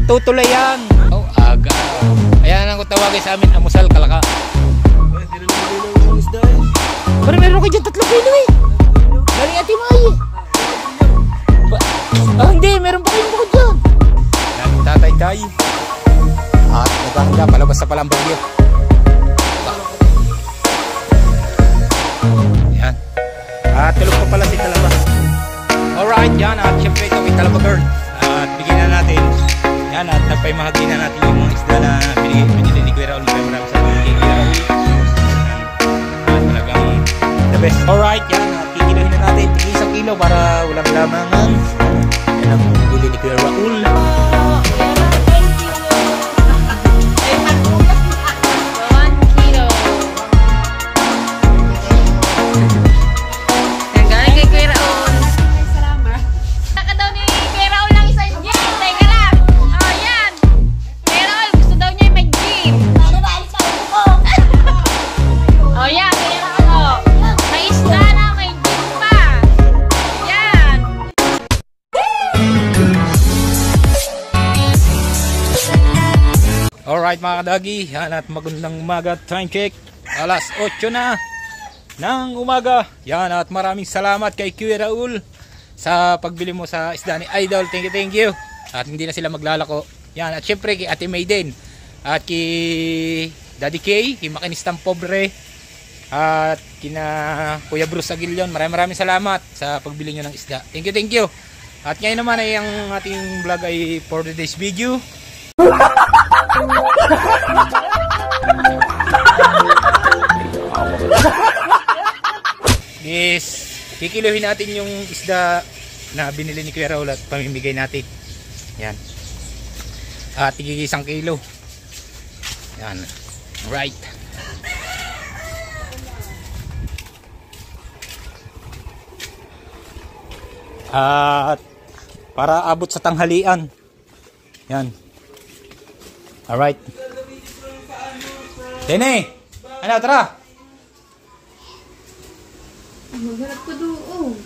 Tutulayan. Oh, aga. Ayan ang tawagin sa amin, amusal, kalaka. Pero meron ko dyan 3 kilo eh. Galing Ate May. Hindi, meron pa kayong bukod dyan. Daming tatay-tay. At naghahanda, palabas sa palang bagyo. Yan. At tulog pa pala si Talaba. Alright, yan. At syempre kami Talaba girl. At bigyan na natin. Yan. At nagpaimahagi na natin yung mga isda na binili ni Kuya Raul. Maraming salamat kay Kuya Raul. At talagang the best. Alright, yan. At kikilohin na natin. Tigil 1 kilo para walang lamangan. Yan ang binili ni Kuya Raul. Alright mga kadagi, yan at magandang umaga, time check, alas 8 na ng umaga. Yan at maraming salamat kay Kuya Raul sa pagbili mo sa isda ni Idol. Thank you. At hindi na sila maglalako. Yan at syempre kay Ate May din. At kay Daddy K, kay Makinistang Pobre. At kina Kuya Bruce Aguilion. Maraming salamat sa pagbili nyo ng isda. Thank you. At ngayon naman ay ang ating vlog ay for today's video. Yes, kikiluhin natin yung isda na binili ni Kuya Raul at pamimigay natin. Yan. At tigig 1 kilo. Yan. Right. At para abot sa tanghalian. Yan. Alright. Tene! Ano, tara! Maghanap ko doon.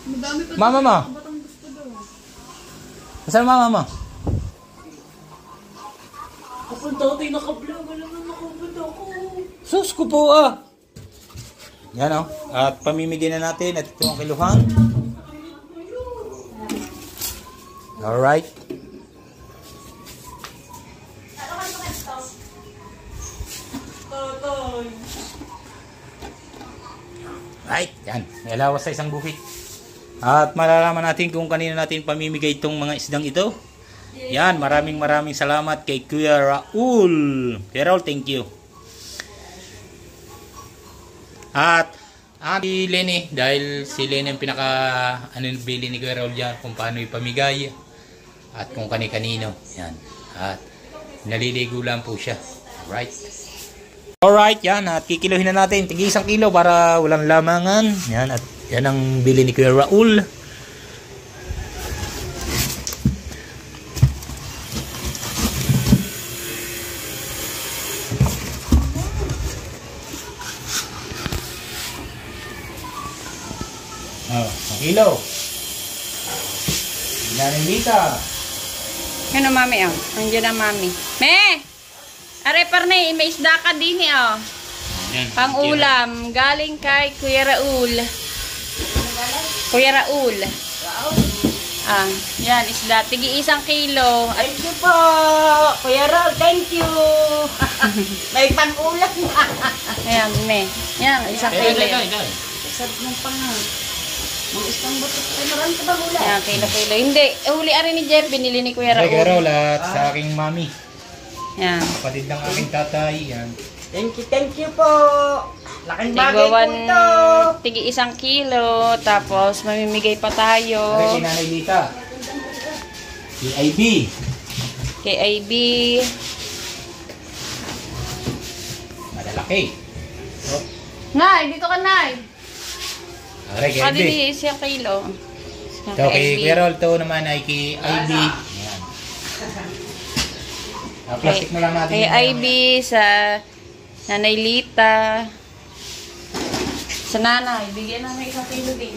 Madami pa Mama mo? Nasaan mama mo? Kapag dati nakablog, alam na nakablog ako. Sus ko po ah! Yan o. At pamimigay na natin at ito ang kiluhan. Alright. Right, yan. May alawas sa isang buhit. At malalaman natin kung kanino natin pamimigay itong mga isdang ito. Yan, maraming salamat kay Kuya Raul. Kuya Raul, thank you. At si Lenny, dahil si Lenny ang bili ni Kuya Raul dyan kung paano ipamigay at kung kani-kanino. Yan. At naliligo lang po siya. Right. Alright, yan. At kikiluhin na natin. Tigil 1 kilo para walang lamangan. Yan. At yan ang bili ni Kuya Raul. Oh, 1 kilo. Nanilita. Ano mami oh? Andiyan na mami. Me! Are parne, may isda ka din oh. Pang ulam, galing kay Kuya Raul. Kuya Raul. Ah, yan isda, tigi 1 kilo. Thank you po, Kuya Raul, thank you. May pang ulam. Ayan, me. Yan, 1 kilo. Sarap ng pang. Mga isang batok. Ay, marami ka bang ulam? Yan, kilo. Hindi, huli ari ni Jeff, binili ni Kuya Kuya Raul. Raul at sa aking mami. Yan. Kapatid ng aking tatay. Yan. Thank you po. Laking bagay po ito. Tigi 1 kilo, tapos mamimigay pa tayo. Kay Nanay Lita. PIB. Kay IB. Malalaki. Oh. Nay, dito ka, Nay. Aray, kay IB. Pwede 1 kilo. Ito kay Kuya Raul, ito naman ay kay IB. Yan. Plastic mo lang natin. Kay IB, sa Nanay Lita. Sa nanay, bigyan namin 1 kilo din.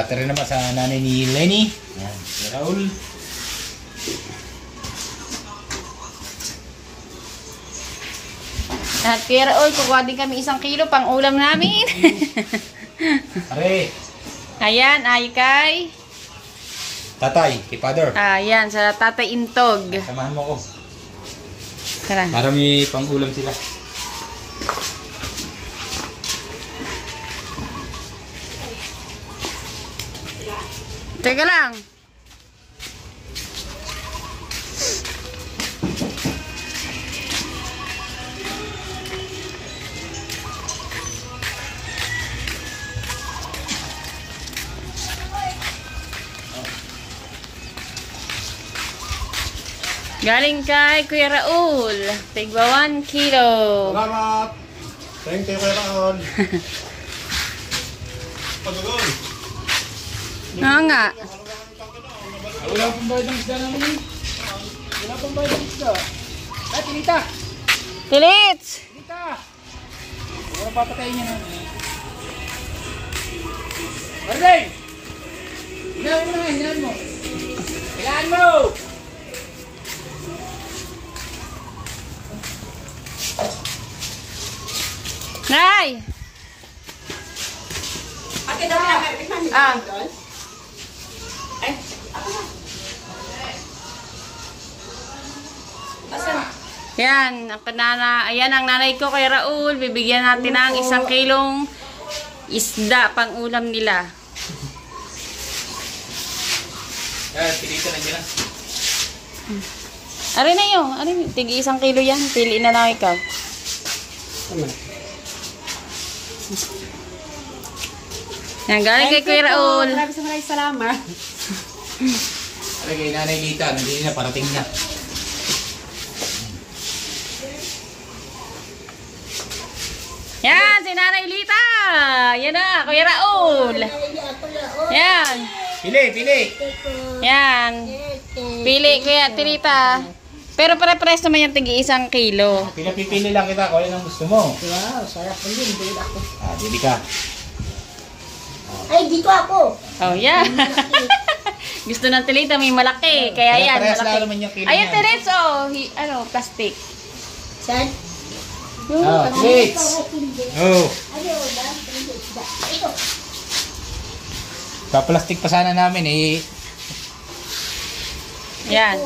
Tara naman sa nanay ni Lenny. Yan, si Raul. At Kuya Raul, kukuha din kami 1 kilo pang ulam namin. Are, Ayan, ay kay. tatay, kay father. Ayan, sa Tatay Intog. Samahan mo ko. Tara. Para may pang-ulam sila. Teka lang. Galing kay Kuya Raul. Tigwa 1 kilo. Salamat! Thank you, Kuya Raul. Pagagol! Oo nga. Wala pang bayad ng isda namin. Wala pang bayad ng isda. Ay, Tinita! Tilits! Tinita! Wala papatayin niya na. Marley! Hinahan mo na, hinahan mo. Hinahan mo! Nay! Ate, daw na kapitan. Ah. Ay, Yan, ayan ang nanay ko kay Raul. Bibigyan natin ng 1 kilong isda pang ulam nila. Yan, Tinita na dyan. Ari na yun. Ari, tigi 1 kilo yan. Pili na lang ikaw. Yan, galing kay Kuya Raul. maraming salamat. Ay, kay Nanay Lita, hindi na, parating na. Yan, si Nanay Lita. Yan na, Kuya Raul. Yan. Pili, pili! Yan. Pili, Kuya Tirita. Pero pare-pares naman yung tigi 1 kilo. Pinapipili lang kita kung ano ang gusto mo. Wow, sarap po yun. Dito ako. Bili ka. Ay, dito ako. Oh, yeah. Gusto ng Tilita may malaki. Kaya yan, Pare-parehas lang malaki. naman yung kilo Ayun, niyan. Terence, oh. Plastic. Saan? Plates! Oh, Ito. pa-plastic pa sana namin eh. Yan.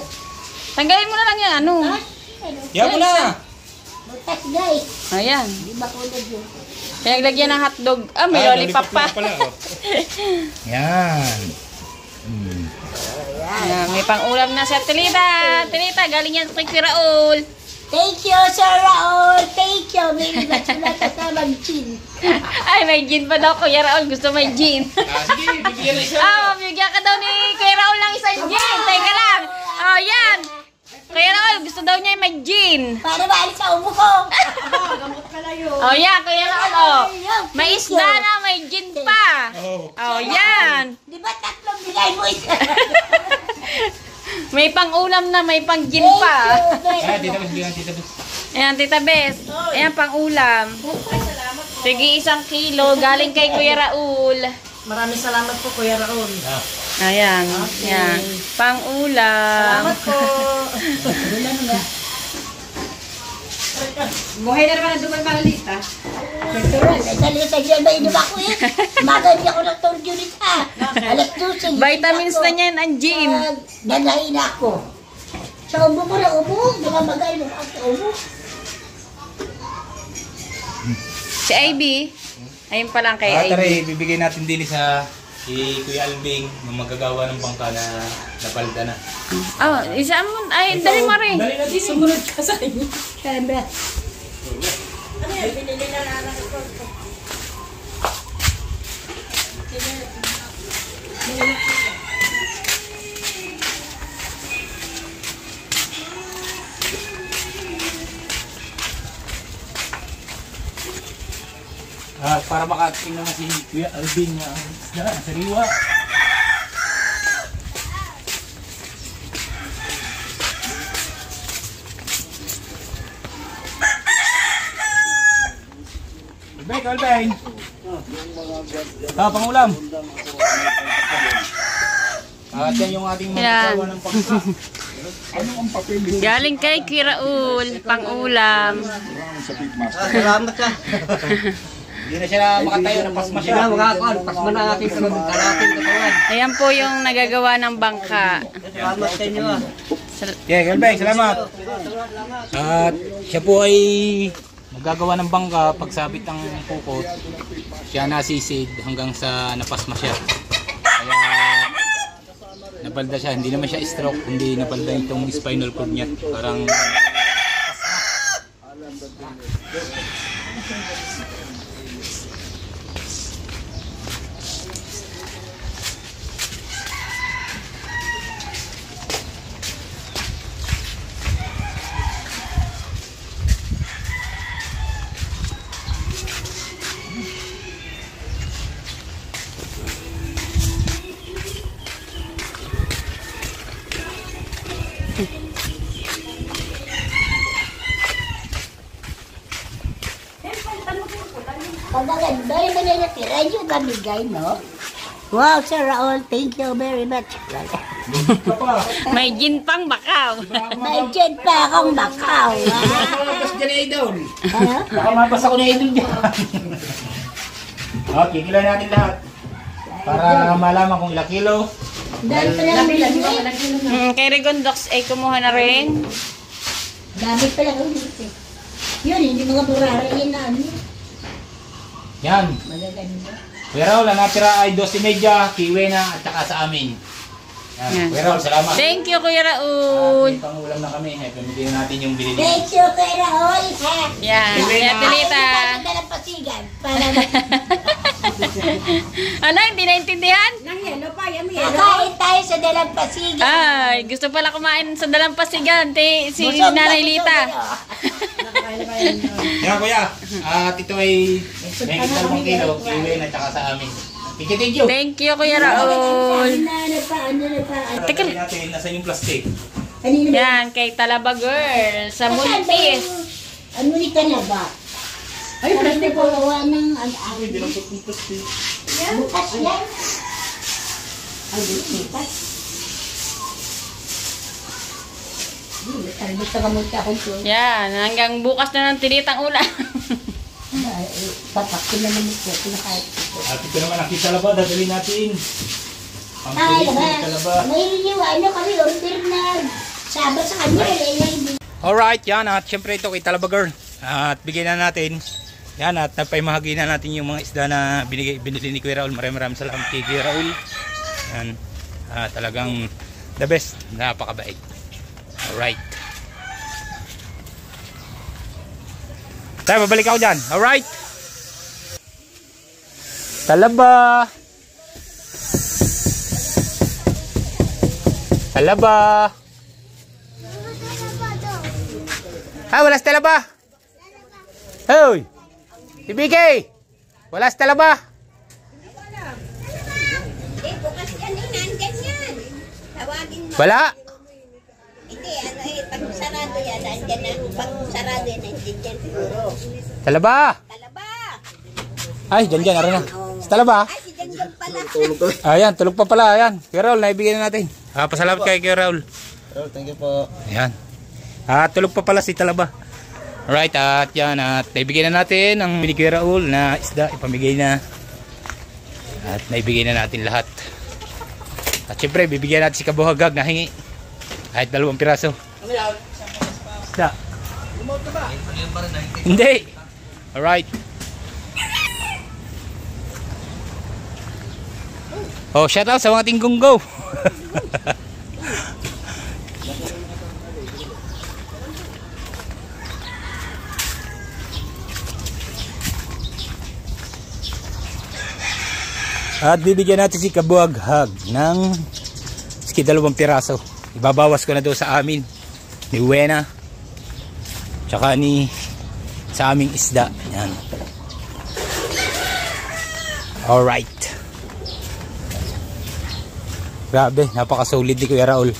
Tanggalin mo na lang yan, ano. Yan mo na! Butas, guys. Ayan. Di ba kulad yun? Pinaglagyan ng hotdog. Ah, may Ah, lollipop pa. lang pala, oh. Yan. Ayan, may pang-ulam na si Tilita. Tilita, galing yan kay Kuya Raul. Thank you, Sir Raul. Thank you. May iba sila kasama chin. Ay, may gin pa daw, Kuya Raul. Gusto may gin. Sige, bibigyan na isa. Mabigyan ka daw ni Kuya Raul ng isang gin. Teka lang. Oh, yan. Kuya Raul, gusto daw niya may gin. Para maalis sa ubo ko. Gamot pala yun. Oh, yan, Kuya Raul. Oh. May isda na, may gin pa. Oh. Oh, yan. Di ba tatlong bigay mo isa? May pang-ulam na, may pang-gin pa. Ah, dito ba bigyan Tita Bes? Ayan, Tita Bes. Ayan, pang-ulam. Sige, 1 kilo. Galing kay Kuya Raul. Maraming salamat po, Kuya Raul. Ah. Ayan. Ayan. Pang-ulam. Salamat po. Buhay na naman ang dumay mga lista. Natural. Ay, salita dyan ba inom ako eh. Maganda ako ng torjulit ha. Alas 12. Vitamins na niyan, ang gin. Nanahin ako. Sa ubo ko na ubo. Mga magay mo ako sa ubo. Si Ivy. Ayun pa lang kay Tara, Ivy. bibigay natin din sa si Kuya Albing ng magagawa ng bangka na napalda na. Oh, isa mo. Ay, dali mo rin. Dali na din. Sumunod ka sa inyo. Siyempre. Ano yan? Binili na lang ako. Para makating naman si Kuya Albing na isda, sariwa. Albing, Albing! Pangulam! At yan yung ating Yan. magagawa ng pangka. Galing kay Kuya Raul, pang-ulam. Salamat ka. Hindi na siya makatayo, napasma siya. Pasma na natin sa kalating katawan. Ayan po yung nagagawa ng bangka. Salamat sa inyo ah. Okay, Galbeng, salamat. At siya po ay magagawa ng bangka pagsabit ng pukot. Siya nasisid hanggang sa napasma siya. Kaya nabalda siya, hindi naman siya stroke, hindi nabalda itong spinal cord niya. Parang Pagaganda yung mananatira yung gamigay, no? Wow, Sir Raul, thank you very much. May gin pang bakaw. May dyan pa akong bakaw, ha? mabas dyan ay idol. Ano? Baka mabas ako na idol dyan. Okay, kilo natin lahat. Para malaman kung ilang kilo. Dahil pa lang ulit. Kay Regondox ay kumuha na rin. Dami pa lang ulit eh. Yun, hindi mga burarayin na ano. Yan. Magaganda. Pero wala natira ay 12.5, kiwi na at saka sa amin. Yan. Yan. Pero salamat. Thank you, Kuya At Raul. may pangulam na kami. Pamigyan natin yung binili. Thank you kay Raul, ha? Yan, Kuya Pilita. Ay, hindi pasigan. Para Ano, hindi naintindihan? Kakain tayo sa dalampasigan. Ay, gusto pala kumain sa dalampasigan. Si Busog na Nanay busog Lita. Yan kuya. At ito ay may 2 kilo, kiwi na at saka sa amin. Thank you. Thank you, Kuya Raul. Ano pa? Teka. Teka natin, nasa yung plastic. Kanina Yan, kay Talaba Girl. Sa Buntis. Ano ni Talaba? Ay, pwede po gawa ng bukas yan. Ay, bukas. Talbot ka mo ka kung Yan, hanggang bukas na ng tinitang ulam. papakin na naman po. Pinakain. At ito naman ang kitalaba, dadali natin. Ang Ay, tulis ng kitalaba. may ano kami, order na sabat sa kanya. Alright, yan. At syempre ito kay Talaba Girl. At bigyan na natin. Yan, at napaimahagi na natin yung mga isda na binili ni Kuya Raul. Maraming salamat kay Kuya Raul. Yan. Talagang the best. Napakabait. Alright. Tayo, babalik ako dyan. Alright. Talaba. Talaba. Wala sa talaba. Hoy. Ibigay. Wala sa talaba. Bukas yan, nandyan yan. Tawagin mo. Wala. Hindi, pag sarado yan, nandyan na. Pag sarado yan, nandyan yan siguro. Talaba. Talaba! Ay, dyan, aray na. Sa talaba. Ay, si Janjan pala. Ayan, tulog pa pala. Ayan. Kuya Raul, naibigay na natin. Pasalamat kay Kuya Raul. Thank you po. Ayan. Tulog pa pala si talaba. Alright, at yan. At naibigay na natin ang mini Kuya Raul na isda. Ipamigay na. At naibigay na natin lahat. At syempre, bibigyan natin si Kabuhagag na hingi. Kahit 2 piraso. Isda. Hindi. Alright. Oh, shout out sa mga tinggunggo. At bibigyan natin si Kabuhagag ng 2 piraso. Ibabawas ko na doon sa amin ni Wena tsaka sa aming isda. Yan. Alright. Grabe, napaka-solid ni Kuya Raul.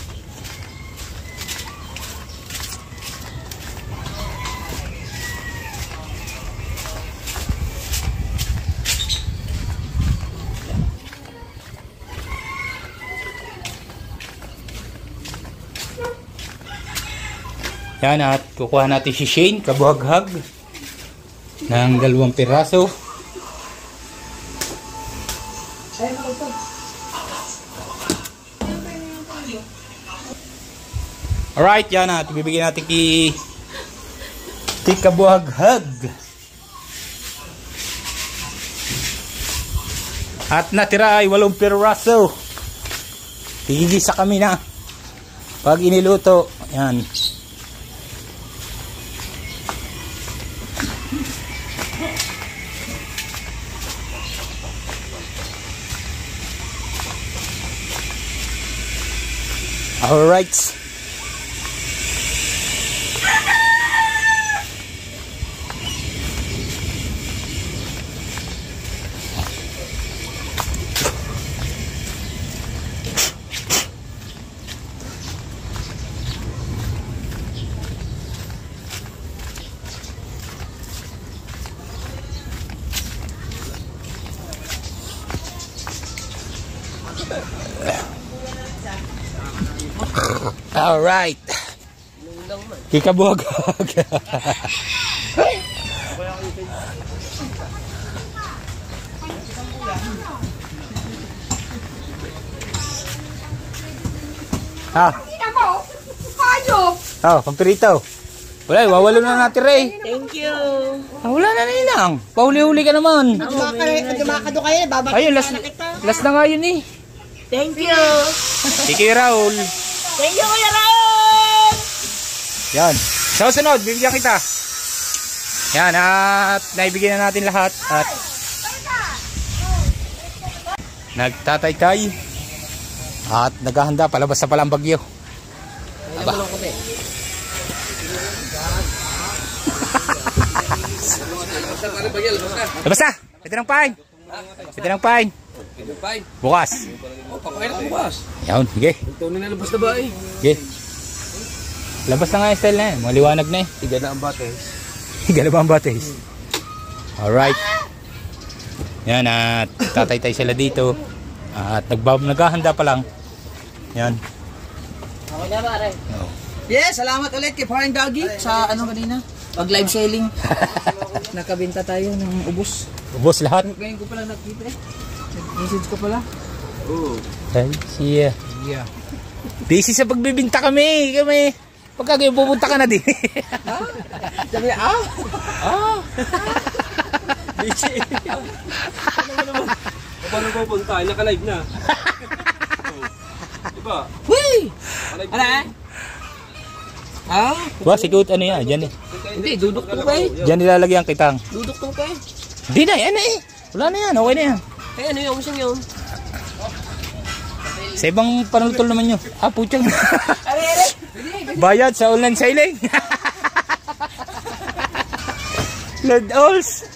Yan, at kukuha natin si Shane, kabuhaghag, ng 2 piraso. Alright, yan at bibigyan natin kay kabuhaghag. At natira ay 8 piraso. Tigigisa kami na pag iniluto. Yan. Alright. Alright. Kikabuhaghag. Ah. Oh, pampirito. Wala, wawalo na natin, Ray. Thank you. Wala na ninang. Pahuli-huli ka naman. Dumakado kayo, babalik Ayun, last na nga yun eh. Thank you. Kiki Raul. Thank you, Kuya Raul. Yan. Sa sunod, bibigyan kita. Yan, at naibigyan na natin lahat. At nagtatay-tay. At naghahanda, palabas na pala ang bagyo. Aba. Labas na! Pwede ng pain! Pwede ng pain! Bukas! Yan, sige. Labas na ba eh? Sige. Labas na nga yung style na yan. Maliwanag na eh. Tiga na ang bates. Tiga na ba ang batis? Alright. Yan, at tatay-tay sila dito. At naghahanda pa lang. Yan. Okay na ba, Aray? Yes, salamat ulit kay Parang Doggy sa ano kanina. Pag live selling. Nakabenta tayo ng ubos. Ubos lahat. Ngayon ko pala nakita eh. Nag-message ko pala. Ay, siya. Yeah. Busy sa pagbibinta kami. Pagka kayo pupunta ka na din. Sabi busy. Paano ko punta? Naka-live na. Diba? Huy! Ano eh? Sikut ano yan? Diyan eh. Hindi, dudok to kay. Diyan nilalagyan kitang. Dudok to kay. Hindi na, yan eh. Wala na yan, okay na yan. Eh, ano yung usang yun? Sa ibang panutol naman yun. Putyang. Bayad sa online selling. Lord Alls.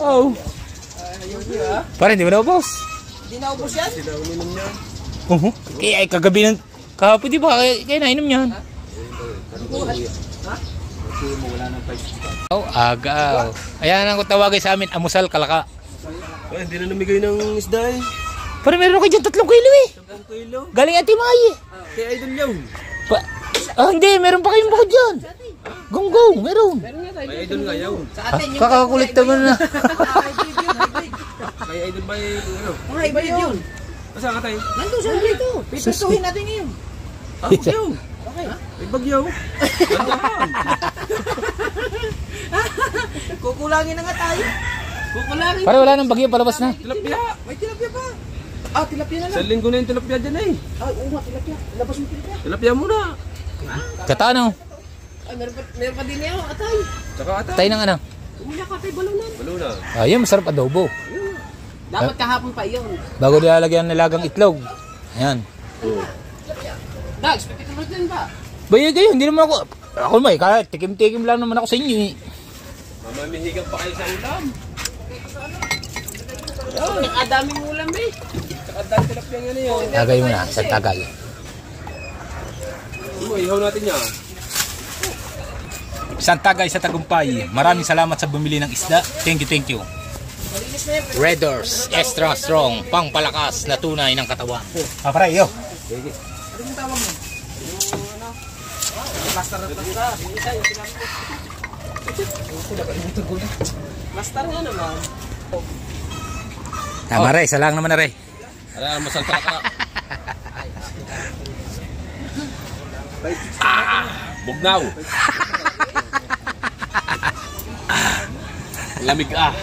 Oh. Parang hindi mo na ubos. Hindi na ubos yan? Kaya ay kagabi ng kahapon di ba? Kaya nainom yan. Oh, agaw. Ayan ang tawagin sa amin, amusal kalaka. Ay, hindi na namigay ng isda eh. Pero meron kayo dyan 3 kilo eh. 3 kilo? Galing Ate May eh. Kaya idol yaw. Hindi, meron pa kayong bukod dyan. Gonggong, meron. May idol nga yaw. Kakakulit naman na. May idol ba yung ano? Ay, ba yun? Asa ka tayo? Nandun siya dito. Pipituhin natin ngayon. Bagyaw. Okay. May bagyaw. Kukulangin na nga tayo. Kukulangin. Para wala nang bagyo, palabas na. Tilapia. May tilapia pa. Tilapia na lang. Sa linggo na yung tilapia dyan eh. Oo nga, tilapia. Labas mo tilapia. Tilapia muna. Katano. Ay, meron pa din niya, atay. Tsaka ata. Tay ng ano. Umiyak ka kay balunan. Baluna. Ayun, masarap adobo. Dapat kahapon pa yun. Bago nilalagyan ng nilagang itlog. Ayan. Dags, pagkakaroon din ba? Bayo kayo, hindi naman ako. Ako may, kahit tikim-tikim lang naman ako sa inyo eh. Mamamihigang pa kayo sa ulam. Oo, nakadaming ulam eh. Tsaka dahil tilapia nga na yun. Tagay mo na, sa tagal. Ihaw natin niya. Santagay sa Tagumpay. Maraming salamat sa bumili ng isda. Thank you. Red Doors, extra strong, pangpalakas na tunay ng katawan. Pare, yo. Ano yung tawag mo? Plaster na plaster. Isa yung sinabi ko. Plaster nga naman. Tama Ray, isa lang naman na Ray. Alam, masalta ka. Bugnaw. Lamig ah.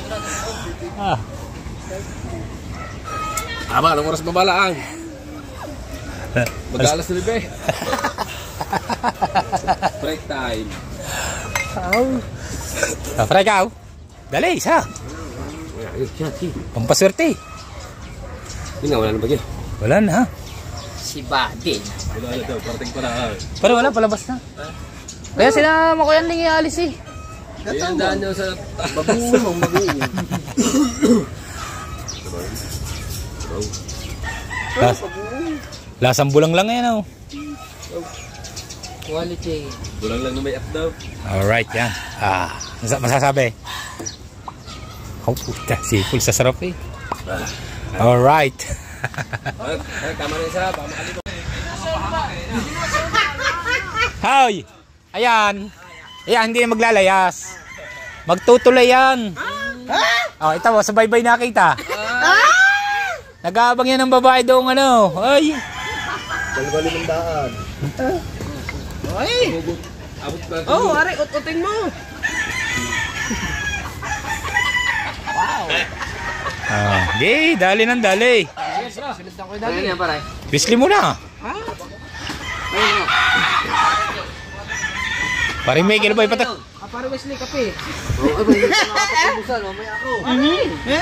Aba, anong oras babalaang? Mag-alas na libe. Break time. Pre ikaw. Dali, isa. Pampaswerte. Hindi nga, wala na bagyo. Wala na ha. Si Buddy. Wala na daw, parating pa na. Pero wala, palabas na. Kaya sila makuyan lang ialis eh. Yan daan nyo sa... Babumong mag-iin. Lasang bulang lang yan oh. Quality. Bulang lang na may up daw. Alright, yan. Masasabi. Oh, puta, sipul sa sarap eh. Alright. Ay, tama na isa. Pamakali mo. Hoy! Ayan. Ayan, hindi na maglalayas. Magtutulay yan. Oh, ito, sa baybay nakita. Nag-aabang yan ng babae doong ano. Ay. Balbali ng daan. Ay! Abot na. Oh, aray, ut-utin mo. Okay, dali ng dali. Sinundan ko yung dali. Ano yan, paray? Bisli mo na. Paring Michael ba ipatak? Parang Wesley kape.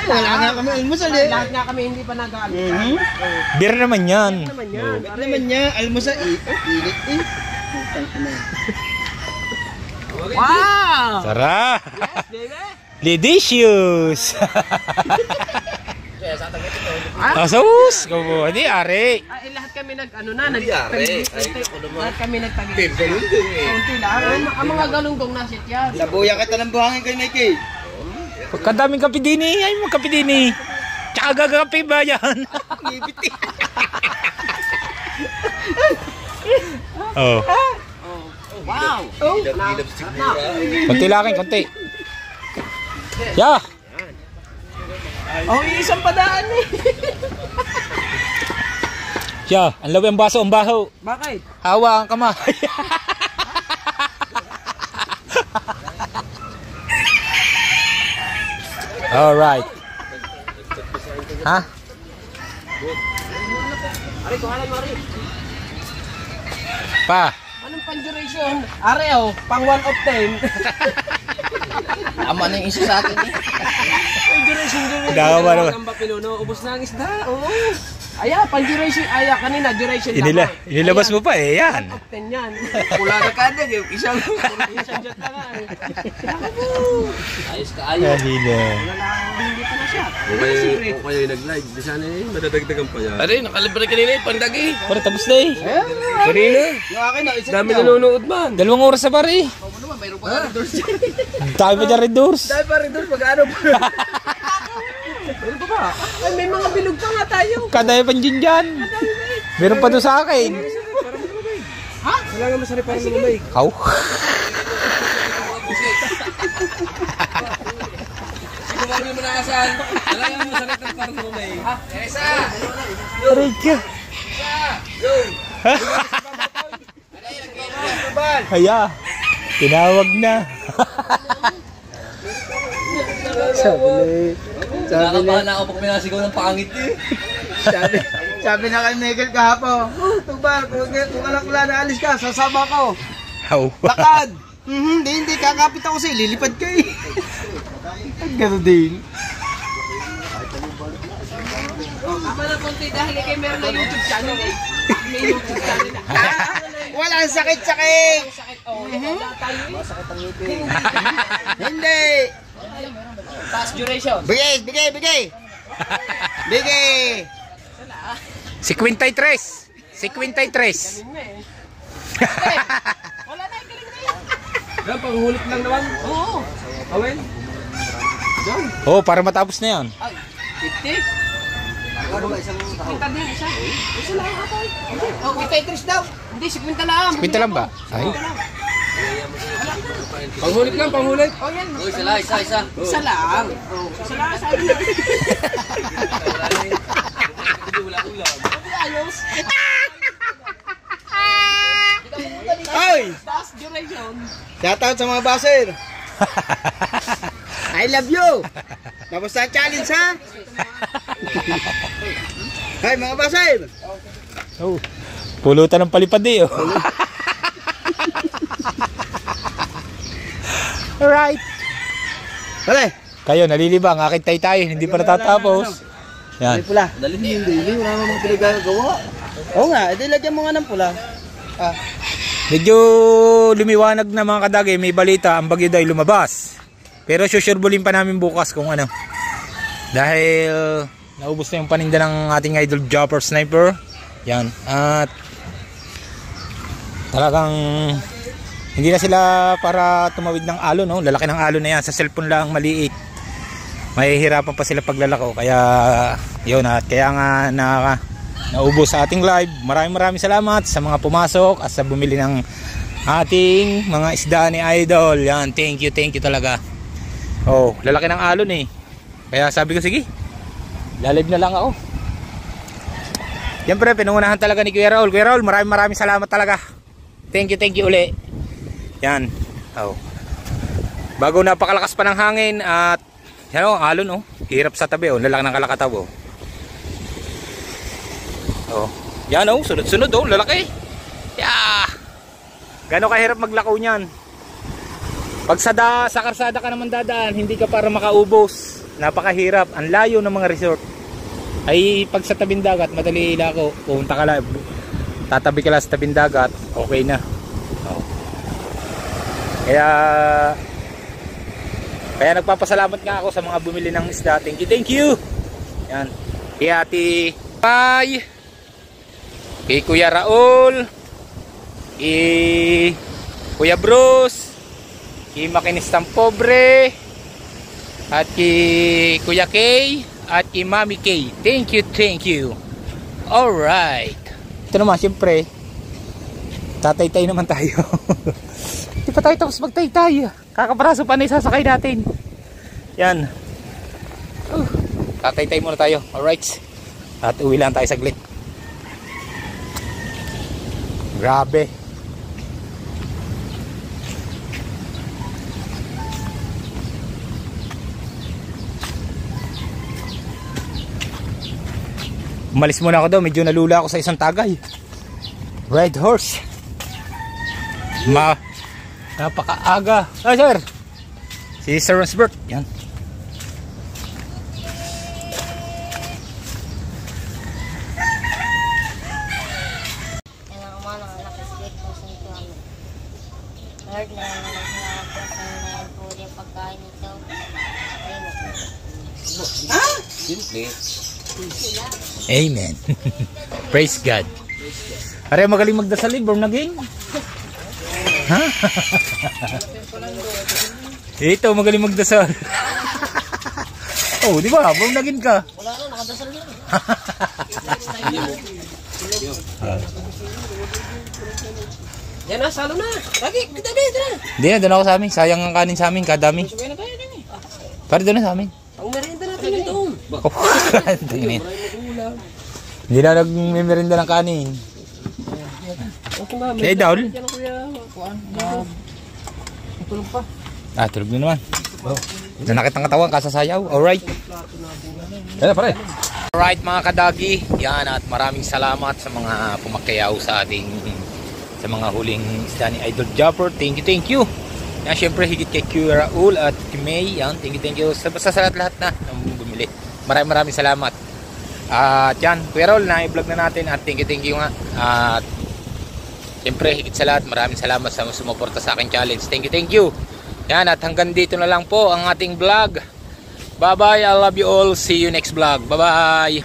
Wala nga kami almusal eh. Lahat nga kami hindi pa nag-aalis. Beer naman yan. Ba't naman niya almusal eh. Pilit eh. Wow! Tara. Delicious. Asus, kamo di are. Ay, lahat kami lahat kami nagtagin. Konti lang. Ang mga galunggong na shit yan. Labuya kita ng buhangin kay Mikey. Pagkadaming kape din eh. Ay, mga kape din eh. Tsaka gagape ba yan? Oh. Wow! Konti lang, konti. Yeah. Oh, isang padaan eh. Yeah, ang lawi ang baso, ang baho. Bakit? Hawa ang kamay. Alright. Ha? Ari, kuhanan mo, Ari. Pa. Anong pan-duration? Ari, oh, pang 1 of 10. Ama na yung isa sa akin eh. Pan-duration. Dawa naman. Ang pinuno, ubos na ang isda. Oo. Aya, pan-duration. Aya, kanina, duration lang. Inilabas mo pa eh, yan. 1 of 10 yan. Pula na kadag eh. Isang Isang jet na nga eh. Ayos ka, ayos. Kanina. Hindi pa na siya. O kayo yung nag-live. Di sana eh, madadagdagan pa yan. Ari, nakalibre kanina eh, pandagi. Pero tapos na eh. Kanina. yung akin na isang Dami nanonood man. 2 oras na pare. mayroon pa rin doon siya. Tayo pa dyan red doors. Dahil pa rin doon pag-ano pa. Ano pa ba? Ay, may mga bilog pa nga tayo. Kadaya pa dyan. Meron pa doon sa akin. Ha? Wala nga masarap para lumamay. How? Kumami mo na kasan. Wala nga masarap para lumamay. Teresa! Aray ka. Kaya, tinawag na. Nakakabahan ako pag minasigaw ng pangit eh. Sabi na kay Miguel kahapon, Tubar, kung anak wala na alis ka, sasama ko. How? Lakad! Hindi, kakapit ako sa'yo, lilipad ka eh. Ang gano'n din. Ama na konti dahil kay meron na YouTube channel eh. May YouTube channel na. Walang sakit-sakit! Sakit, oh. Wala tayo eh. Masakit ang ngipin. Hindi! Fast duration. Bigay! Bigay! 53. Wala na, galing na yan. Yan, panghulit lang naman. Oo. Awen. Oh, para matapos na yan. Ay, 50? Ano ba isang tao? Kita din, isa. Isa lang ako. Oh, kita itris daw. Hindi, 50 lang. Kwenta lang ba? Ay. Panghulit lang, panghulit. Oh, yan. Oh, isa lang, isa. Isa lang. Oh, isa lang. Sabi na. Wala ulam. Ayos. Ay! Taas duration. Shoutout sa mga baser. I love you. Tapos sa challenge ha. Hay mga baser. Oh. Pulutan ng palipad eh. Oh. Alright. Pare. Kayo nalilibang, akin tayo, hindi pa natatapos. Yan. May pula. Dalhin mo yung daily. Wala namang pinagagawa. Oo nga. Edi lagyan mo nga ng pula. Ah. Medyo lumiwanag na mga kadagi, may balita, ang bagyo daw lumabas. Pero susurbulin pa namin bukas kung ano. Dahil naubos na yung paninda ng ating idol Jumper Sniper. Yan. At talagang hindi na sila para tumawid ng alon, no? Lalaki ng alon na yan. Sa cellphone lang maliit. Mahihirapan pa sila paglalako. Kaya yun, at kaya nga naubos sa ating live. Maraming salamat sa mga pumasok at sa bumili ng ating mga isda ni Idol. Yan, thank you talaga. Oh, lalaki ng alon eh. Kaya sabi ko sige, lalib na lang ako. Siyempre pinungunahan talaga ni Kuya Raul. Kuya Raul, maraming salamat talaga. Thank you uli. Yan. Oh. Bago napakalakas pa ng hangin at yan o, ang alon oh. Hirap sa tabi oh, lalaki ng kalakataw oh. Oh. Yan oh, sunod-sunod oh, lalaki. Yeah. Gano'n kahirap maglakaw niyan. Pag sa karsada ka naman dadaan, hindi ka para makaubos. Napakahirap. Ang layo ng mga resort. Ay pag sa tabing dagat, madali lako. Pumunta ka lang, tatabi ka lang sa tabing dagat, okay na. Oh. Kaya nagpapasalamat nga ako sa mga bumili ng isda. Thank you. Yan. Kay Ate Pai, kay Kuya Raul, kay Kuya Bruce, kay Makinistang Pobre, at kay Kuya Kay, at kay Mami Kay. Thank you. Alright. Ito naman, siyempre, tatay-tay naman tayo. Hindi pa tayo tapos magtay-tay. Kakaparaso pa na isasakay natin. Yan. Tatay-tay muna tayo. Alright. At uwi lang tayo saglit. Grabe. Umalis muna ako daw. Medyo nalula ako sa isang tagay. Red horse. Napakaaga. Ah, sir. Si Sir Rosbert. Yan. Yan ang umano, nakasgate po sa ito. Lord, nananalag po sa nanay po yung pagkain nito. Simple. Amen. Praise God. Are magaling magdasal eh, born again. Ha? Ito magaling magdasal. Oh, di ba? Born again ka. Wala na, nakadasal na. Yan na, salo na. Lagi, kita na. Hindi na, doon ako sa amin. Sayang ang kanin sa amin, kadami. Sabay na tayo din eh. Pare doon na sa amin. Pang merienda natin ito. Hindi na nagmimerinda ng kanin. Eh, Daul? Yan ang kuya. Kuan. Tulog pa. Ah, tulog na naman. Nanakit ang katawan, kasasayaw. Alright. Yan pare. Alright mga kadagi. Yan at maraming salamat sa mga pumakyaw sa ating sa mga huling isda ni Idol Jumper. Thank you. Yan syempre higit kay Kuya Raul at kay May. Yan, thank you. Sa lahat na bumili. Maraming salamat. At yan, Kuya Raul, na-vlog na natin at thank you nga. At syempre higit sa lahat, maraming salamat sa sumuporta sa aking challenge. Thank you. Yan at hanggang dito na lang po ang ating vlog. Bye bye, I love you all. See you next vlog. Bye bye.